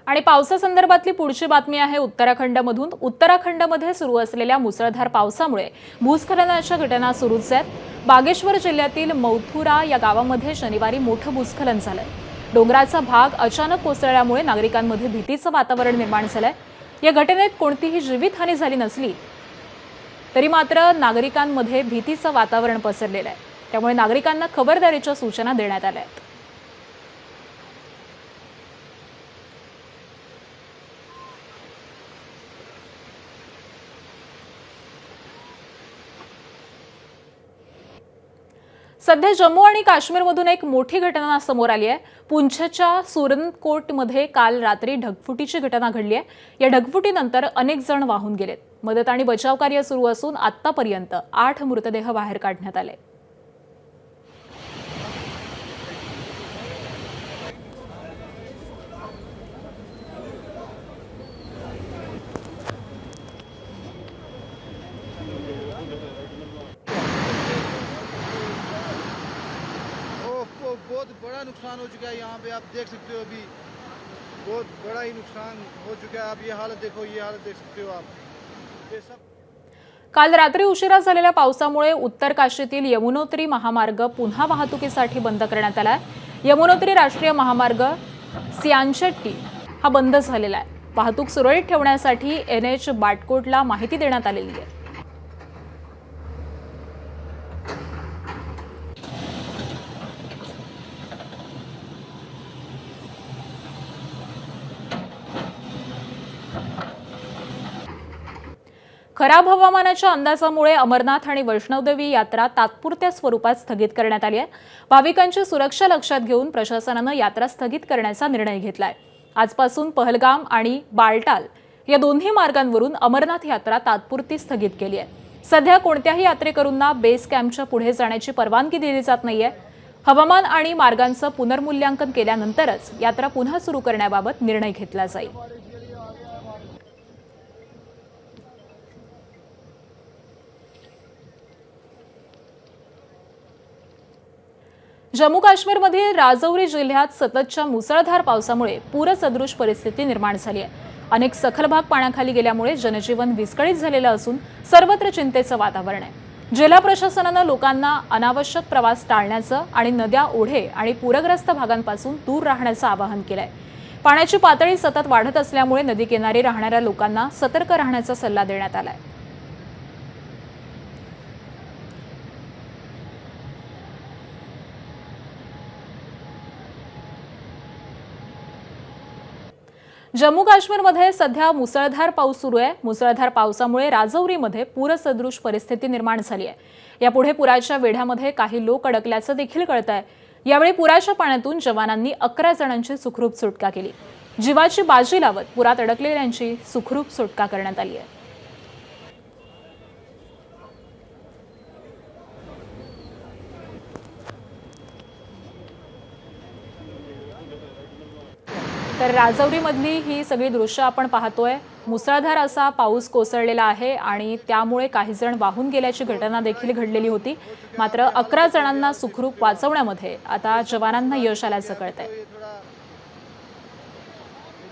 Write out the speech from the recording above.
आणि पावसासंदर्भातली पुढची बातमी आहे उत्तराखंडमधून। उत्तराखंडमध्ये सुरू असलेल्या मुसळधार पावसामुळे भूस्खलनाच्या घटना सुरूच आहेत। बागेश्वर जिल्ह्यातील मौथुरा या गावामध्ये शनिवारी मोठं भूस्खलन झालं। डोंगराचा भाग अचानक कोसळल्यामुळे नागरिकांमध्ये भीतीचं वातावरण निर्माण झालंय। या घटनेत कोणतीही जीवितहानी झाली नसली तरी मात्र नागरिकांमध्ये भीतीचं वातावरण पसरलेलं आहे। त्यामुळे नागरिकांना खबरदारीच्या सूचना देण्यात आल्या आहेत। सध्या जम्मू आणि काश्मीरमधून एक मोठी घटना समोर आली आहे। पुंछच्या सुरनकोटमध्ये काल रात्री ढगफुटीची घटना घडली आहे। या ढगफुटीनंतर अनेक जण वाहून गेलेत। मदत आणि बचाव कार्य सुरू असून आतापर्यंत 8 मृतदेह बाहेर काढण्यात आले। बहुत बड़ा नुकसान हो चुका है। यहाँ पे आप देख सकते हो, अभी बहुत बड़ा ही नुकसान हो चुका है। आप ये हालत देखो, ये हालत देख सकते हो आप। ये सब काल रात्री उशिरा झालेल्या पावसामुळे उत्तर काशीतील यमुनोत्री महामार्ग पुन्हा वाहतुकीसाठी बंद करण्यात आला आहे। यमुनोत्री राष्ट्रीय महामार्ग सियानशेट्टी हा बंद झालेला आहे। वाहतूक सुरळीत ठेवण्यासाठी NH बाटकोटला माहिती देण्यात आलेली आहे। खराब हवामानाच्या अंदाजामुळे अमरनाथ आणि वैष्णोदेवी यात्रा तात्पुरत्या स्वरूपात स्थगित करण्यात आली आहे। भाविकांची सुरक्षा लक्षात घेऊन प्रशासनाने यात्रा स्थगित करण्याचा निर्णय घेतलाय। आजपासून पहलगाम आणि बालटाल या दोन्ही मार्गांवरून अमरनाथ यात्रा तात्पुरती स्थगित केली आहे। सध्या कोणत्याही यात्रेकरूंना बेस कॅम्पच्या पुढे जाण्याची परवानगी दिली जात नाहीये। हवामान आणि मार्गांचं पुनर्मूल्यांकन केल्यानंतरच यात्रा पुन्हा सुरू करण्याबाबत निर्णय घेतला जाईल। जम्मू काश्मीरमधील राजौरी जिल्ह्यात सततच्या मुसळधार पावसामुळे पूरसदृश परिस्थिती निर्माण झाली आहे। अनेक सखल भाग पाण्याखाली गेल्यामुळे जनजीवन विस्कळीत झालेलं असून सर्वत्र चिंतेचं वातावरण आहे। जिल्हा प्रशासनाने लोकांना अनावश्यक प्रवास टाळण्याचं आणि नद्या, ओढे आणि पूरग्रस्त भागांपासून दूर राहण्याचं आवाहन केलंय। पाण्याची पातळी सतत वाढत असल्यामुळे नदीकिनारी राहणाऱ्या लोकांना सतर्क राहण्याचा सल्ला देण्यात आलाय। जम्मू काश्मीरमध्ये सध्या मुसळधार पाऊस सुरू आहे। मुसळधार पावसामुळे राजौरीमध्ये पूरसदृश परिस्थिती निर्माण झाली आहे। यापुढे पुराच्या वेढ्यामध्ये काही लोक अडकल्याचं देखील कळतंय। यावेळी पुराच्या पाण्यातून जवानांनी 11 जणांची सुखरूप सुटका केली। जीवाची बाजी लावत पुरात अडकलेल्यांची सुखरूप सुटका करण्यात आली आहे। तर राजौरीमधली ही सगळी दृश्य आपण पाहतोय। मुसळधार असा पाऊस कोसळलेला आहे आणि त्यामुळे काही जण वाहून गेल्याची घटना देखील घडलेली होती। मात्र 11 जणांना सुखरूप वाचवण्यामध्ये आता जवानांना यश आल्याचं कळतंय।